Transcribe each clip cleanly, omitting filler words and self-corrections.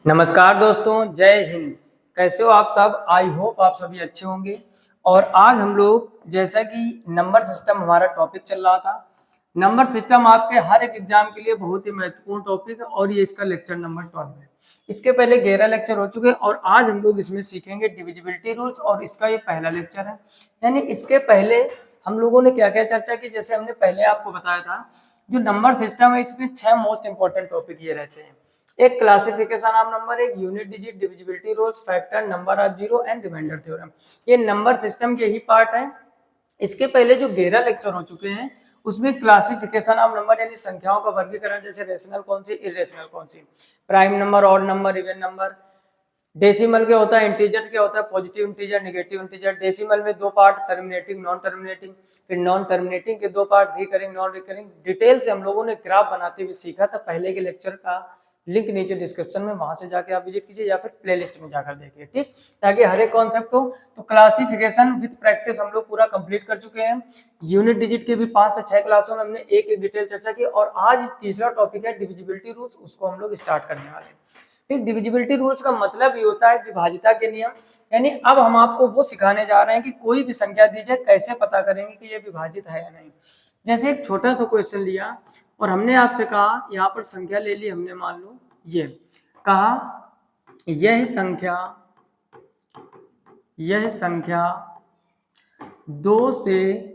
नमस्कार दोस्तों, जय हिंद। कैसे हो आप सब? आई होप आप सभी अच्छे होंगे। और आज हम लोग जैसा कि नंबर सिस्टम हमारा टॉपिक चल रहा था। नंबर सिस्टम आपके हर एक एग्जाम के लिए बहुत ही महत्वपूर्ण टॉपिक है और ये इसका लेक्चर नंबर 12 है। इसके पहले 11 लेक्चर हो चुके हैं और आज हम लोग इसमें सीखेंगे डिविजिबिलिटी रूल्स और इसका ये पहला लेक्चर है। यानी इसके पहले हम लोगों ने क्या क्या चर्चा की, जैसे हमने पहले आपको बताया था जो नंबर सिस्टम है इसमें 6 मोस्ट इंपॉर्टेंट टॉपिक ये रहते हैं। एक क्लासिफिकेशन ऑफ नंबर, एक unit digit, divisibility rules, factor, number of zero and remainder theorem. ये नंबर सिस्टम के ही पार्ट है। इसके पहले जो 11 लेक्चर हो चुके हैं उसमें क्लासिफिकेशन ऑफ नंबर यानी संख्याओं का वर्गीकरण, जैसे रेशनल कौन सी, इरेशनल कौन सी, prime number, odd number, even number, decimal क्या होता है, इंटीजर क्या होता है, positive integer, negative integer. Decimal में दो पार्ट, टर्मिनेटिंग, नॉन टर्मिनेटिंग, फिर नॉन टर्मिनेटिंग के दो part, recurring, non recurring. Detail से हम लोगों ने ग्राफ बनाते हुए सीखा था। पहले के लेक्चर का लिंक नीचे डिस्क्रिप्शन में, वहां से जाके आप विजिट कीजिए या फिर प्लेलिस्ट में जाकर देखिए, ठीक, ताकि हर एक कॉन्सेप्ट हो। तो क्लासिफिकेशन विद प्रैक्टिस हम लोग पूरा कंप्लीट कर चुके हैं। यूनिट डिजिट के भी 5 से 6 क्लासों में हमने एक एक डिटेल चर्चा की और आज तीसरा टॉपिक है डिविजिबिलिटी रूल्स, उसको हम लोग स्टार्ट करने वाले हैं। ठीक, डिविजिबिलिटी रूल्स का मतलब ये होता है विभाजिता के नियम। यानी अब हम आपको वो सिखाने जा रहे हैं कि कोई भी संख्या दी जाए कैसे पता करेंगे कि ये विभाजित है या नहीं। जैसे एक छोटा सा क्वेश्चन लिया और हमने आपसे कहा, यहाँ पर संख्या ले ली हमने, मान लो ये कहा यह संख्या 2 से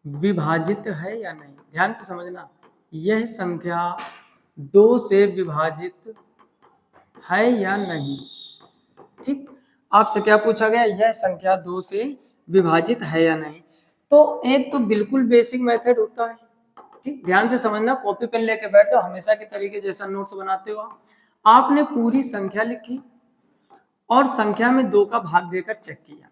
विभाजित है या नहीं। ध्यान से समझना, यह संख्या 2 से विभाजित है या नहीं। ठीक, आपसे क्या पूछा गया, यह संख्या 2 से विभाजित है या नहीं। तो एक तो बिल्कुल बेसिक मेथड होता है, ठीक, ध्यान से समझना, कॉपी पेन लेके बैठ जाओ, हमेशा की तरीके जैसा नोट्स बनाते हो। आपने पूरी संख्या लिखी और संख्या में 2 का भाग देकर चेक किया।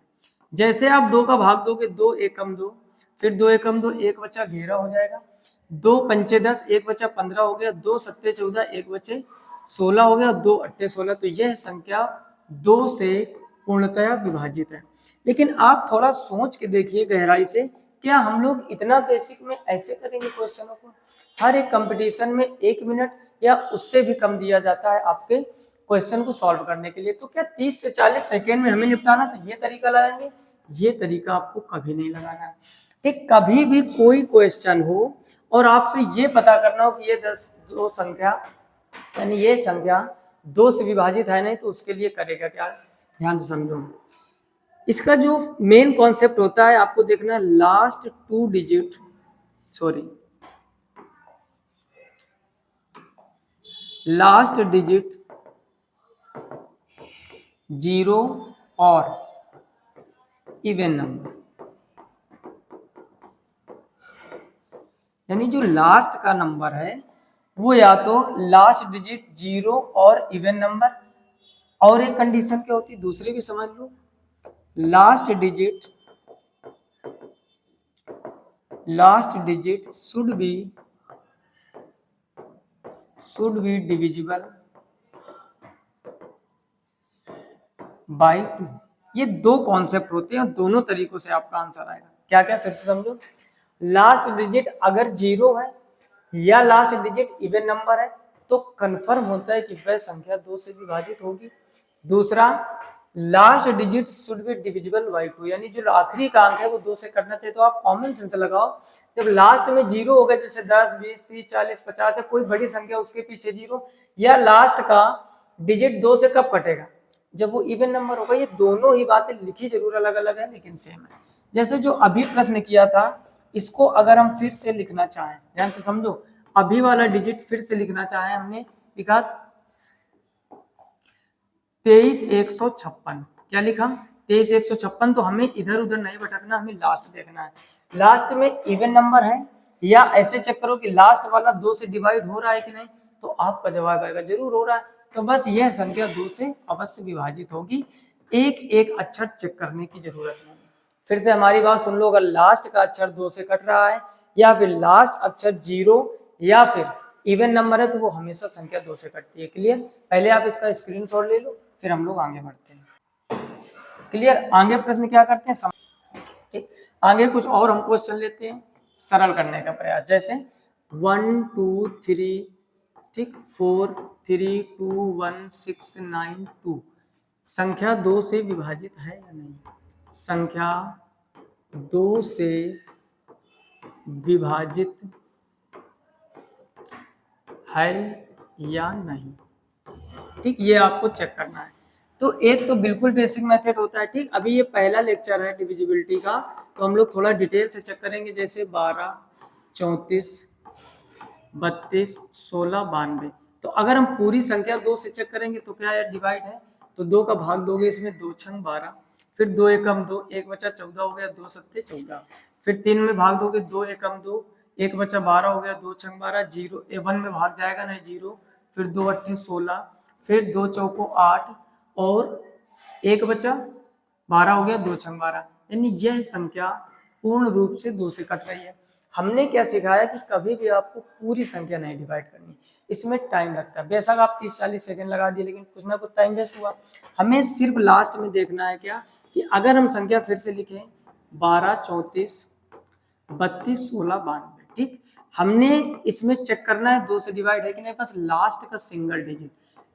जैसे आप 2 का भाग दोगे, 2 एकम 2, फिर 2 एकम 2, एक बचा 11 हो जाएगा, 2 पंचे 10, एक बचा 15 हो गया, 2 सत्ते 14, एक बचे 16 हो गया, 2 अट्ठे 16। तो यह संख्या 2 से पूर्णतया विभाजित है। लेकिन आप थोड़ा सोच के देखिए गहराई से, क्या हम लोग इतना बेसिक में ऐसे करेंगे क्वेश्चनों को? हर एक कंपटीशन में 1 मिनट या उससे भी कम दिया जाता है आपके क्वेश्चन को सॉल्व करने के लिए। तो क्या 30 से 40 सेकेंड में हमें निपटाना, तो ये तरीका लगाएंगे? ये तरीका आपको कभी नहीं लगाना है। ठीक, कभी भी कोई क्वेश्चन हो और आपसे ये पता करना हो कि ये 2 संख्या यानी ये संख्या 2 से विभाजित है नहीं, तो उसके लिए करेगा क्या, ध्यान से समझो। इसका जो मेन कॉन्सेप्ट होता है आपको देखना, लास्ट डिजिट 0 और इवन नंबर, यानी जो लास्ट का नंबर है वो या तो लास्ट डिजिट 0 और इवन नंबर, और एक कंडीशन क्या होती है दूसरी भी समझ लो, last digit should be divisible by 2। ये 2 कॉन्सेप्ट होते हैं, दोनों तरीकों से आपका आंसर आएगा। क्या क्या, फिर से समझो। लास्ट डिजिट अगर 0 है या लास्ट डिजिट इवन नंबर है तो कंफर्म होता है कि वह संख्या 2 से विभाजित होगी। दूसरा, last digit should be divisible by 2, यानी जो आखिरी का अंक है वो 2 से कटना चाहिए। तो आप कॉमन सेंस लगाओ, जब लास्ट में 0 होगा, जैसे 10, 20, 30, 40, 50 है, कोई बड़ी संख्या उसके पीछे 0, या लास्ट का डिजिट 2 से कब कटेगा, जब वो इवन नंबर होगा। ये दोनों ही बातें लिखी जरूर अलग अलग है लेकिन सेम है। जैसे जो अभी प्रश्न किया था, इसको अगर हम फिर से लिखना चाहें, ध्यान से समझो, अभी वाला डिजिट फिर से लिखना चाहें, हमने लिखा 23,156। क्या लिखा? 23,156। तो हमें इधर उधर नहीं भटकना, हमें लास्ट देखना है। लास्ट में इवन नंबर है, या ऐसे चेक करो कि लास्ट वाला 2 से डिवाइड हो रहा है कि नहीं, तो आपका जवाब आएगा जरूर हो रहा है। तो बस यह संख्या 2 से अवश्य विभाजित होगी, एक एक अक्षर चेक करने की जरूरत नहीं। फिर से हमारी बात सुन लो, अगर लास्ट का अक्षर 2 से कट रहा है या फिर लास्ट अक्षर 0 या फिर इवन नंबर है तो वो हमेशा संख्या 2 से कटती है। क्लियर? पहले आप इसका स्क्रीनशॉट ले लो, फिर हम लोग आगे बढ़ते हैं। क्लियर? आगे प्रश्न क्या करते हैं, ठीक, आगे कुछ और हम क्वेश्चन लेते हैं सरल करने का प्रयास। जैसे 1 2 3, ठीक 4 3 2 1 6 9 2 संख्या 2 से विभाजित है या नहीं, संख्या 2 से विभाजित है या नहीं। ठीक, ये आपको चेक करना है। तो एक तो बिल्कुल बेसिक मेथड होता है। ठीक, अभी ये पहला लेक्चर है डिविजिबिलिटी का, तो हम लोग थोड़ा डिटेल से चेक करेंगे। जैसे 12 34 32 16 92, तो अगर हम पूरी संख्या 2 से चेक करेंगे तो क्या है, डिवाइड है, तो 2 का भाग दोगे इसमें, 2 छंग 12, फिर 2 एकम 2, 1 बचा 14 हो गया, 2 सत्ते 14, फिर 3 में भाग दोगे, 2 एकम 2, 1 बचा 12 हो गया, 2 छंग 12, 0 1 में भाग जाएगा नहीं, 0, फिर 2 अट्ठे 16, फिर 2 चौको 8 और 1 बचा 12 हो गया, 2 छंग 12, यानी यह संख्या पूर्ण रूप से 2 से कट रही है। हमने क्या सिखाया कि कभी भी आपको पूरी संख्या नहीं डिवाइड करनी, इसमें टाइम लगता है। बेशक आप 30-40 सेकंड लगा दिए, लेकिन कुछ ना कुछ टाइम वेस्ट हुआ। हमें सिर्फ लास्ट में देखना है क्या, कि अगर हम संख्या फिर से लिखें 12 34 32 16 92, ठीक, हमने इसमें चेक करना है 2 से डिवाइड है कि नहीं, बस लास्ट का single digit.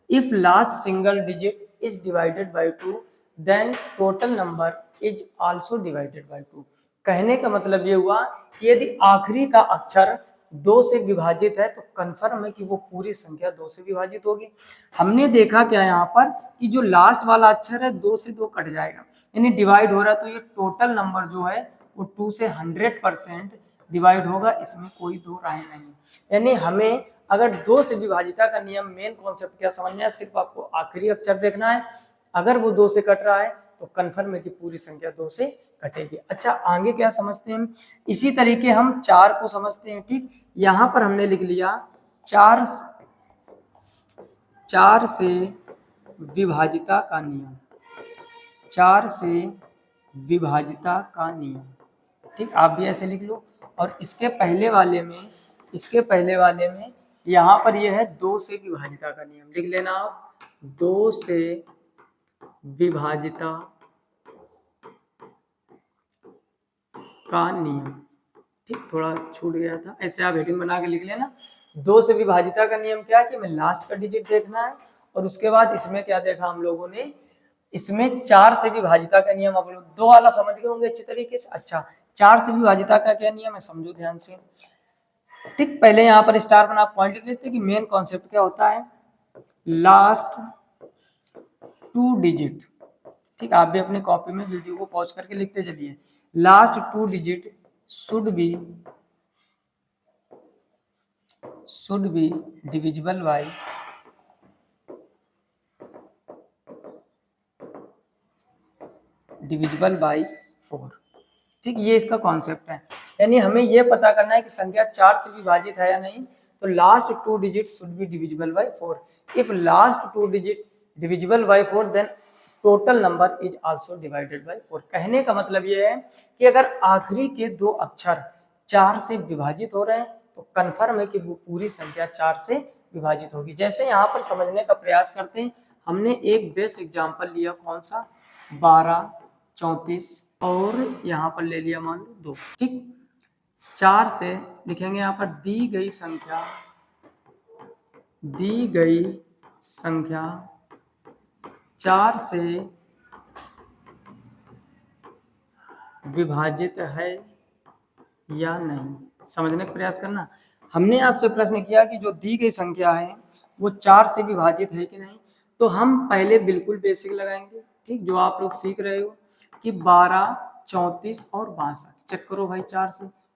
If last single digit is divided by 2 then total number is also divided by 2। कहने का मतलब ये हुआ कि यदि आखिरी का अक्षर 2 से विभाजित है तो कंफर्म है कि वो पूरी संख्या 2 से विभाजित होगी। हमने देखा क्या यहाँ पर कि जो लास्ट वाला अक्षर है 2 से 2 कट जाएगा, यानी डिवाइड हो रहा है, तो ये टोटल नंबर जो है वो 2 से 100% डिवाइड होगा, इसमें कोई दो राय नहीं। यानी हमें अगर 2 से विभाजिता का नियम, मेन कॉन्सेप्ट क्या समझना है, सिर्फ आपको आखिरी अक्षर देखना है। अगर वो 2 से कट रहा है तो कन्फर्म है कि पूरी संख्या 2 से कटेगी। अच्छा, आगे क्या समझते हैं, इसी तरीके हम 4 को समझते हैं। ठीक, यहाँ पर हमने लिख लिया 4 से विभाजिता का नियम, 4 से विभाजिता का नियम। ठीक, आप भी ऐसे लिख लो। और इसके पहले वाले में यहाँ पर यह है 2 से विभाजिता का नियम, लिख लेना आप, 2 से विभाजिता का नियम। ठीक, थोड़ा छूट गया था, ऐसे आप हेडिंग बना के लिख लेना। 2 से विभाजिता का नियम क्या है कि हमें लास्ट का डिजिट देखना है, और उसके बाद इसमें क्या देखा हम लोगों ने, इसमें 4 से विभाजिता का नियम। आप लोग 2 वाला समझ गए होंगे अच्छे तरीके से। अच्छा, 4 से विभाजिता का क्या नियम है, समझो ध्यान से। ठीक, पहले यहाँ पर स्टार बना पॉइंट लिख लेते हैं कि मेन कॉन्सेप्ट क्या होता है, लास्ट 2 डिजिट। ठीक, आप भी अपनी कॉपी में वीडियो को पॉज करके लिखते चलिए, last 2 digit should be divisible by 4। ठीक, ये इसका कॉन्सेप्ट है। यानी हमें ये पता करना है कि संख्या 4 से विभाजित है या नहीं, तो last 2 digit should be divisible by 4। If last 2 digit divisible by 4 then total number is also divided by 4। कहने का मतलब ये है कि अगर आखिरी के 2 अक्षर 4 से विभाजित हो रहे हैं तो कंफर्म है कि वो पूरी संख्या 4 से विभाजित होगी। जैसे यहाँ पर समझने का प्रयास करते हैं, हमने एक बेस्ट एग्जाम्पल लिया, कौन सा, 12 34 और यहाँ पर ले लिया मान लो 2। ठीक, 4 से लिखेंगे यहाँ पर दी गई संख्या 4 से विभाजित है या नहीं, समझने का प्रयास करना। हमने आपसे प्रश्न किया कि जो दी गई संख्या है वो 4 से विभाजित है कि नहीं, तो हम पहले बिल्कुल बेसिक लगाएंगे। ठीक, जो आप लोग सीख रहे हो कि 12 34 और 62 चेक करो भाई,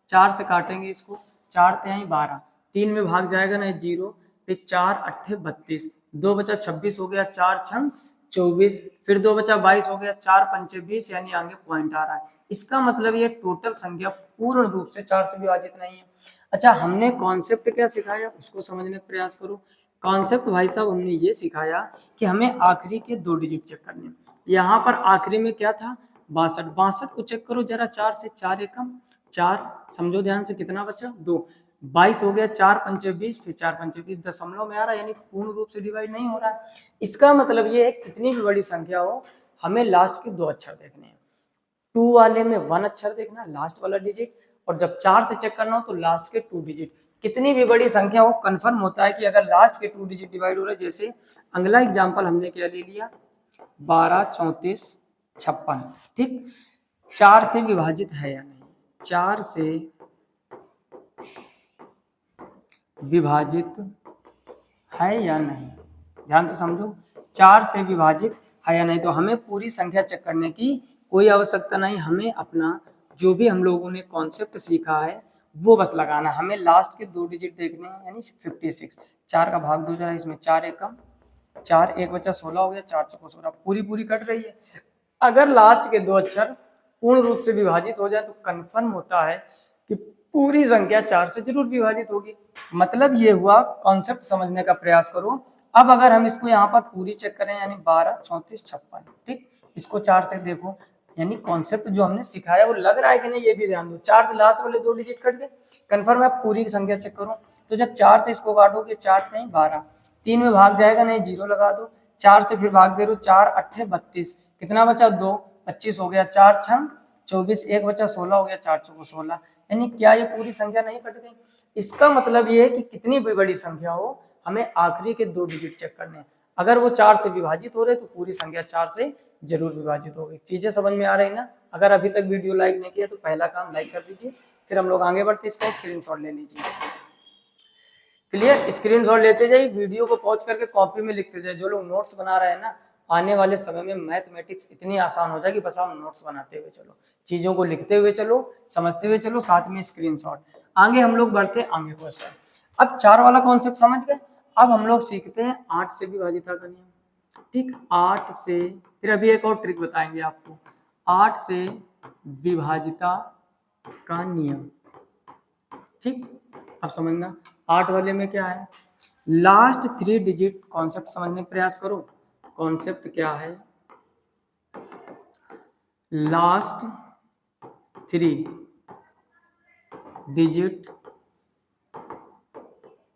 4 से काटेंगे इसको, 4 3 12, 3 में भाग जाएगा नहीं, 0, फिर 4 8 32, 2 बचा 26 हो गया, 4 6 24, फिर 2 बचा 22 हो गया, 4 5 20, यानी आगे पॉइंट आ रहा है। इसका मतलब ये टोटल संख्या पूर्ण रूप से 4 से विभाजित नहीं है। अच्छा, हमने कॉन्सेप्ट क्या सिखाया उसको समझने का प्रयास करो। कॉन्सेप्ट भाई साहब हमने ये सिखाया कि हमें आखिरी के 2 डिजिट चेक करने। यहाँ पर आखिरी में क्या था, 62 को चेक करो जरा, 4 से, 4 एकम 4, समझो ध्यान से, कितना बचा, 2, 22 हो गया, 4 5 20, फिर 4 5 20 दशमलव में आ रहा है, यानी पूर्ण रूप से डिवाइड नहीं हो रहा है। इसका मतलब ये है कितनी भी बड़ी संख्या हो, हमें लास्ट के 2 अक्षर देखने हैं। 2 वाले में 1 अक्षर देखना, लास्ट वाला डिजिट, और जब 4 से चेक करना हो तो लास्ट के 2 डिजिट। कितनी भी बड़ी संख्या हो, कंफर्म होता है कि अगर लास्ट के 2 डिजिट डिवाइड हो रहे, जैसे अगला एग्जांपल हमने क्या ले लिया, 12, 34, 56, ठीक, 4 से विभाजित है या नहीं, 4 से विभाजित है या नहीं, ध्यान से समझो, 4 से विभाजित है या नहीं। तो हमें पूरी संख्या चेक करने की कोई आवश्यकता नहीं, हमें अपना जो भी हम लोगों ने कॉन्सेप्ट सीखा है वो बस लगाना, हमें लास्ट के 2 डिजिट देखने हैं, यानी 56। 4 का भाग 2 जरा, इसमें 4 एकम 4, 1 बचा 16 हो गया, 4 चौको 16, पूरी कट रही है। अगर लास्ट के 2 अक्षर पूर्ण रूप से विभाजित हो जाए तो कंफर्म होता है कि पूरी संख्या 4 से जरूर विभाजित होगी। मतलब ये हुआ, कॉन्सेप्ट समझने का प्रयास करो। अब अगर हम इसको यहाँ पर पूरी चेक करें, यानी 12, 34, 56, ठीक, इसको 4 से देखो, यानी कॉन्सेप्ट जो हमने सिखाया वो लग रहा है कि नहीं, ये भी ध्यान दो। 4 से लास्ट वाले 2 डिजिट कट गए, कंफर्म है। पूरी संख्या चेक करो, तो जब 4 से इसको काटोगे, 4 कहीं 12, 3 में भाग जाएगा नहीं, 0 लगा दो, 4 से फिर भाग दे रहे हो, 4 8 32, कितना बचा 2, 25 हो गया, 4 6 24, 1 बचा 16 हो गया, 4 चौको 16, यानी क्या ये पूरी संख्या नहीं कट गई। इसका मतलब ये है कि कितनी भी बड़ी संख्या हो, हमें आखिरी के 2 डिजिट चेक करने हैं। अगर वो 4 से विभाजित हो रहे तो पूरी संख्या 4 से जरूर विभाजित होगी। चीजें समझ में आ रही ना? अगर अभी तक वीडियो लाइक नहीं किया तो पहला काम लाइक कर दीजिए, फिर हम लोग आगे बढ़ते, इसका स्क्रीनशॉट ले लीजिए। क्लियर? स्क्रीनशॉट लेते जाइए, वीडियो को पॉज करके कॉपी में लिखते जाइए। जो लोग नोट्स बना रहे हैं ना, आने वाले समय में मैथमेटिक्स इतनी आसान हो जाएगी, बस आप नोट्स बनाते हुए चलो, चीजों को लिखते हुए चलो, समझते हुए चलो, साथ में स्क्रीनशॉट। आगे हम लोग बढ़ते हैं, आगे क्वेश्चन। अब 4 वाला कॉन्सेप्ट समझ गए, अब हम लोग सीखते हैं 8 से विभाजिता का नियम। ठीक, 8 से, फिर अभी एक और ट्रिक बताएंगे आपको, 8 से विभाजिता का नियम। ठीक, अब समझना 8 वाले में क्या है, लास्ट 3 डिजिट कॉन्सेप्ट समझने का प्रयास करो। कॉन्सेप्ट क्या है, last 3 digit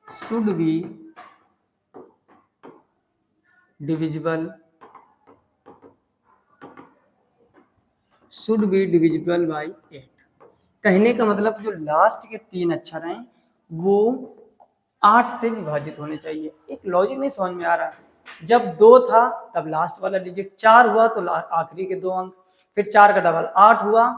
should be divisible bye 8। कहने का मतलब जो लास्ट के 3 अक्षर हैं वो 8 से विभाजित होने चाहिए। एक लॉजिक नहीं समझ में आ रहा, जब 2 था तब लास्ट वाला डिजिट, 4 हुआ तो आखिरी के 2 अंक, फिर 4 का डबल 8 हुआ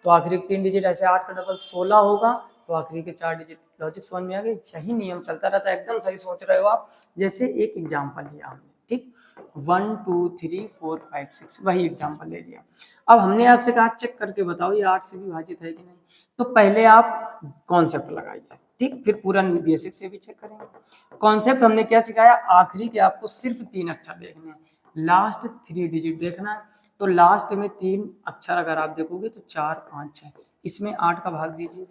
तो आखिरी के 3 डिजिट, ऐसे 8 का डबल 16 होगा तो आखिरी के 4 डिजिट। लॉजिक समझ में आ गई? यही नियम चलता रहता है, एकदम सही सोच रहे हो आप। जैसे एक एग्जाम्पल लिया हमने, ठीक, 1 2 3 4 5 6, वही एग्जाम्पल ले लिया। अब हमने आपसे कहा चेक करके बताओ ये 8 से विभाजित है कि नहीं, तो पहले आप कॉन्सेप्ट लगाइए, ठीक, फिर पूरा बेसिक से भी चेक करेंगे। कॉन्सेप्ट हमने क्या सिखाया, आखिरी के आपको सिर्फ 3 अक्षर देखने हैं, लास्ट 3 डिजिट देखना है। तो लास्ट में 3 अक्षर अगर आप देखोगे तो 4 5 6, इसमें 8 का भाग दीजिए,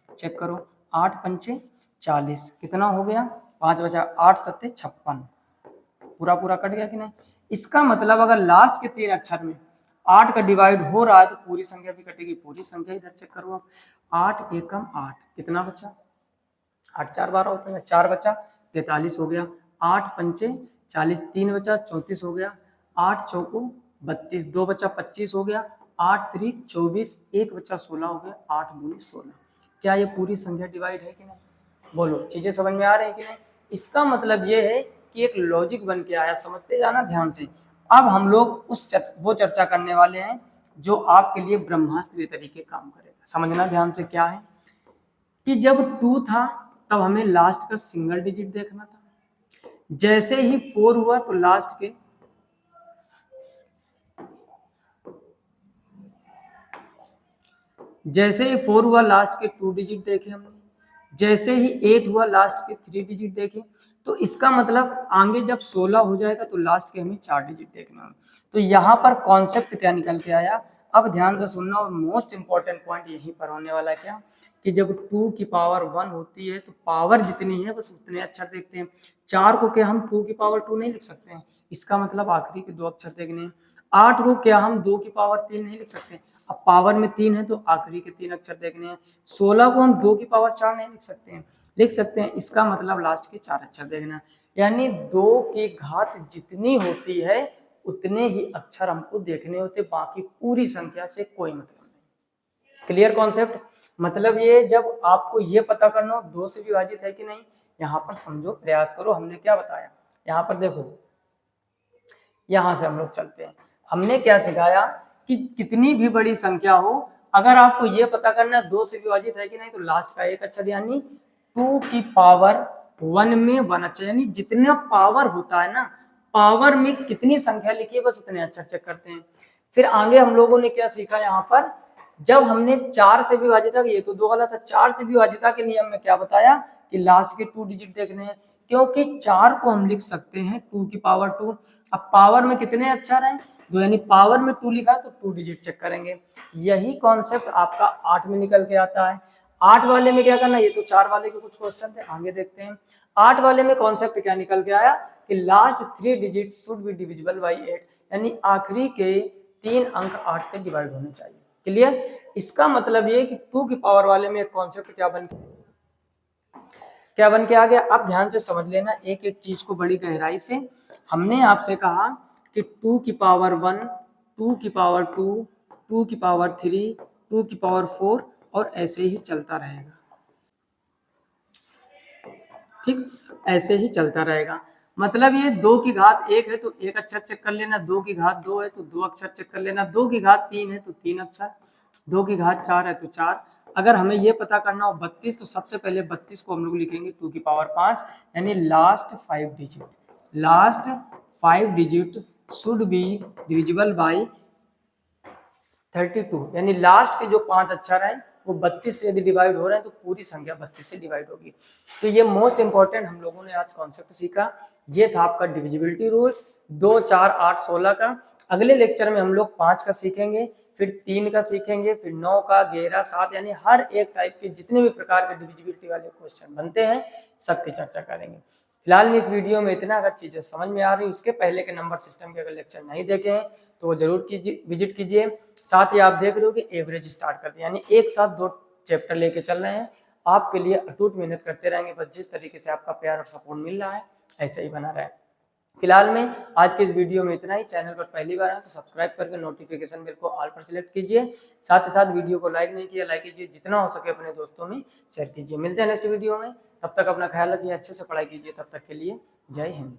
चेक करो, 8 पंचे 40, कितना हो गया, 5 बचा, 8 सत्ते 56, पूरा कट गया कि नहीं। इसका मतलब अगर लास्ट के 3 अक्षर में 8 का डिवाइड हो रहा है तो पूरी संख्या भी कटेगी। पूरी संख्या इधर चेक करो आप, 8 एकम 8, कितना बचा, 8 4 12 होता है, 4 बचा 43 हो गया, 8 पंचे 40, 3 बचा 34 हो गया, 8 चौको 32, 2 बचा 25 हो गया, 8 3 24, 1 बचा 16 हो गया, 8 दूनी 16। क्या ये पूरी संख्या डिवाइड है कि नहीं? बोलो, चीजें समझ में आ रही है कि नहीं? इसका मतलब ये है कि एक लॉजिक बन के आया, समझते जाना ध्यान से। अब हम लोग वो चर्चा करने वाले हैं जो आपके लिए ब्रह्मास्त्र तरीके काम करेगा। समझना ध्यान से, क्या है कि जब 2 था तब हमें लास्ट का सिंगल डिजिट देखना था, जैसे ही 4 हुआ तो लास्ट के जैसे ही 4 हुआ लास्ट के 2 डिजिट देखे हमने, जैसे ही 8 हुआ लास्ट के 3 डिजिट देखे। तो इसका मतलब आगे जब 16 हो जाएगा तो लास्ट के हमें 4 डिजिट देखना होगा। तो यहाँ पर कॉन्सेप्ट क्या निकल के आया, अब ध्यान से सुनना, और मोस्ट इंपॉर्टेंट पॉइंट यहीं पर होने वाला है, क्या कि जब 2 की पावर 1 होती है तो पावर जितनी है बस उतने अक्षर देखते हैं। 4 को क्या हम 2 की पावर 2 नहीं लिख सकते हैं, इसका मतलब आखिरी के 2 अक्षर देखने हैं। 8 को क्या हम 2 की पावर 3 नहीं लिख सकते, अब पावर में 3 है तो आखिरी के 3 अक्षर देखने हैं। 16 को हम 2 की पावर 4 नहीं लिख सकते हैं, लिख सकते हैं, इसका मतलब लास्ट के 4 अक्षर देखना। यानी 2 की घात जितनी होती है उतने ही अक्षर हमको देखने होते, बाकी पूरी संख्या से कोई मतलब नहीं। Clear concept? मतलब ये जब आपको ये पता करना हो 2 से विभाजित है कि नहीं, यहाँ पर समझो, प्रयास करो। हमने क्या बताया, यहाँ पर देखो, यहाँ से हम लोग चलते हैं। हमने क्या सिखाया कि कितनी भी बड़ी संख्या हो, अगर आपको ये पता करना 2 से विभाजित है कि नहीं, तो लास्ट का एक अक्षर यानी 2 की पावर 1 में 1 अक्षर, यानी जितना पावर होता है ना, पावर में कितनी संख्या लिखी है बस उतने अक्षर चेक करते हैं। फिर आगे हम लोगों ने क्या सीखा, यहाँ पर जब हमने 4 से विभाजिता, ये तो 2 गलत है, 4 से विभाजिता के नियम में क्या बताया कि लास्ट के 2 डिजिट देखने हैं, क्योंकि 4 को हम लिख सकते हैं 2 की पावर 2। अब पावर में कितने अक्षर हैं, 2, यानी पावर में 2 लिखा है तो 2 डिजिट चेक करेंगे। यही कॉन्सेप्ट आपका 8 में निकल के आता है। 8 वाले में क्या करना, ये तो 4 वाले के कुछ क्वेश्चन थे, आगे देखते हैं। 8 वाले में कॉन्सेप्ट क्या निकल के आया कि last 3 digit should be divisible by 8, यानी आखिरी के 3 अंक 8 से डिवाइड होने चाहिए। क्लियर। इसका मतलब ये कि 2 की पावर वाले में एक कॉन्सेप्ट क्या बन के आ गया। अब ध्यान से समझ लेना एक एक चीज को बड़ी गहराई से। हमने आपसे कहा कि 2 की पावर 1, 2 की पावर 2, 2 की पावर 3, 2 की पावर 4 और ऐसे ही चलता रहेगा। ठीक, ऐसे ही चलता रहेगा। मतलब ये 2 की घात 1 है तो 1 अक्षर चेक कर लेना, 2 की घात 2 है तो 2 अक्षर चेक कर लेना, 2 की घात 3 है तो 3 अक्षर, 2 की घात 4 है तो 4। अगर हमें ये पता करना हो 32, तो सबसे पहले 32 को हम लोग लिखेंगे 2 की पावर 5, यानी last 5 digit, last 5 digit should be divisible by 32, यानी लास्ट के जो 5 अक्षर हैं वो 32 से यदि डिवाइड हो रहे हैं तो पूरी संख्या 32 से डिवाइड होगी। तो ये मोस्ट इंपॉर्टेंट हम लोगों ने आज कॉन्सेप्ट सीखा। ये था आपका डिविजिबिलिटी रूल्स 2, 4, 8, 16 का। अगले लेक्चर में हम लोग 5 का सीखेंगे, फिर 3 का सीखेंगे, फिर 9 का, 11, 7, यानी हर एक टाइप के जितने भी प्रकार के डिविजिबिलिटी वाले क्वेश्चन बनते हैं सबकी चर्चा करेंगे। फिलहाल में इस वीडियो में इतना। अगर चीजें समझ में आ रही, उसके पहले के नंबर सिस्टम के अगर लेक्चर नहीं देखे हैं तो वो जरूर कीजिए, विजिट कीजिए। साथ ही आप देख रहे हो कि एवरेज स्टार्ट कर दिया, यानी एक साथ 2 चैप्टर लेके चल रहे हैं। आपके लिए अटूट मेहनत करते रहेंगे, बस जिस तरीके से आपका प्यार और सपोर्ट मिल रहा है ऐसे ही बना रहे। फिलहाल में आज के इस वीडियो में इतना ही। चैनल पर पहली बार है तो सब्सक्राइब करके नोटिफिकेशन बेल को ऑल पर सिलेक्ट कीजिए। साथ ही साथ वीडियो को लाइक नहीं किया, लाइक कीजिए, जितना हो सके अपने दोस्तों में शेयर कीजिए। मिलते हैं नेक्स्ट वीडियो में, तब तक अपना ख्याल रखिए, अच्छे से पढ़ाई कीजिए। तब तक के लिए जय हिंद।